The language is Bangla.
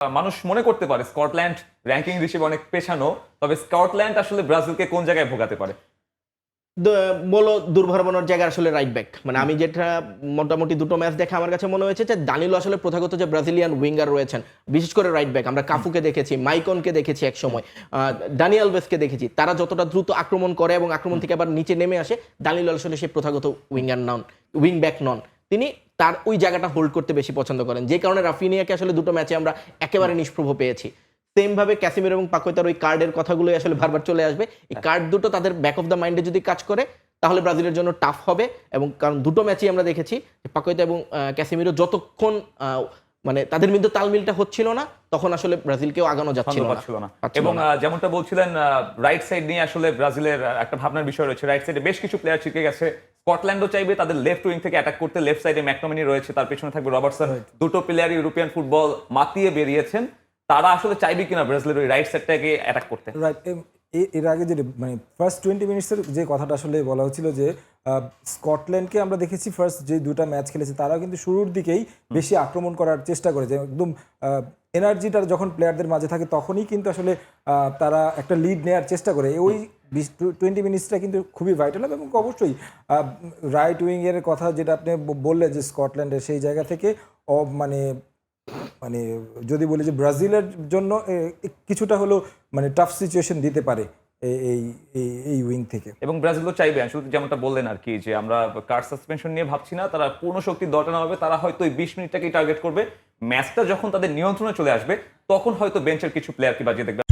মানুষ মনে করতে পারে স্কটল্যান্ড র্যাঙ্কিং হিসেবে অনেক পেছানো, তবে স্কটল্যান্ড আসলে ব্রাজিলকে কোন জায়গায় ভোগাতে পারে? বলো দুর্ভাবনার জায়গা আসলে রাইট ব্যাক, মানে আমি যেটা মোটামুটি দুটো ম্যাচ দেখে আমার কাছে মনে হয়েছে যে দানিলো আসলে প্রথাগত যে ব্রাজিলিয়ান উইঙ্গার রয়েছেন, বিশেষ করে রাইট ব্যাক, আমরা কাফুকে দেখেছি, মাইকনকে দেখেছি এক সময়, দানি আলভেসকে দেখেছি, তারা যতটা দ্রুত আক্রমণ করে এবং আক্রমণ থেকে আবার নিচে নেমে আসে, দানিলো আসলে সেই প্রথাগত উইঙ্গার নন, উইং ব্যাক নন। তিনি তার ওই জায়গাটা হোল্ড করতে বেশি পছন্দ করেন, যে কারণে রাফিনিয়াকে আসলে দুটো ম্যাচে আমরা একেবারে নিষ্প্রভ পেয়েছি। সেম ভাবে ক্যাসিমির এবং পাকোয়েতার ওই কার্ডের কথাগুলোই আসলে বারবার চলে আসবে। এই কার্ড দুটো তাদের ব্যাক অফ দ্য মাইন্ডে যদি কাজ করে তাহলে ব্রাজিলের জন্য টাফ হবে। এবং কারণ দুটো ম্যাচই আমরা দেখেছি পাকোয়েতা এবং ক্যাসিমিরো যতক্ষণ মানে তাদের মধ্যে তালমিলটা হচ্ছিল না, তখন আসলে ব্রাজিলকেও আগানো যাচ্ছিল না। এবং যেমনটা বলছিলেন রাইট সাইড নিয়ে আসলে ব্রাজিলের একটা ভাবনার বিষয় রয়েছে। রাইট সাইডে বেশ কিছু প্লেয়ার শিখে গেছে। স্কটল্যান্ডও চাইবে তাদের লেফট উইং থেকে অ্যাটাক করতে। লেফট সাইডে ম্যাকটমিনি রয়েছে, তার পেছনে থাকবে রবার্টসন। দুটো প্লেয়ার ইউরোপিয়ান ফুটবল মাতিয়ে বেরিয়েছেন। তারা আসলে চাইবে কিনা ব্রাজিলের ওই রাইট সাইডটাকে অ্যাটাক করতে? রাইট। এর আগে যে মানে ফার্স্ট 20 মিনিটসের যে কথাটা আসলে বলা হচ্ছিল যে স্কটল্যান্ডকে আমরা দেখেছি ফার্স্ট যে দুটা ম্যাচ খেলেছে তারাও কিন্তু শুরুর দিকেই বেশি আক্রমণ করার চেষ্টা করেছে। একদম এনার্জিটা যখন প্লেয়ারদের মাঝে থাকে তখনই কিন্তু আসলে তারা একটা লিড নেওয়ার চেষ্টা করে। ওই 20 মিনিটসটা কিন্তু খুবই ভাইটাল হবে। এবং অবশ্যই রাইট উইংয়ের কথা যেটা আপনি বললেন যে স্কটল্যান্ডের সেই জায়গা থেকে মানে মানে যদি বলি যে ব্রাজিলের জন্য কিছুটা হলো মানে টাফ সিচুয়েশন দিতে পারে এই এই উইং থেকে। এবং ব্রাজিলও চাইবে আসলে যেমনটা বললেন আর কি, যে আমরা কার্ড সাসপেনশন নিয়ে ভাবছি না, তারা পূর্ণ শক্তির দরকার হবে। তারা হয়তো এই 20 মিনিটটাকেই টার্গেট করবে। ম্যাচটা যখন তাদের নিয়ন্ত্রণে চলে আসবে তখন হয়তো বেঞ্চের কিছু প্লেয়ারকে বাজিয়ে দেখবে।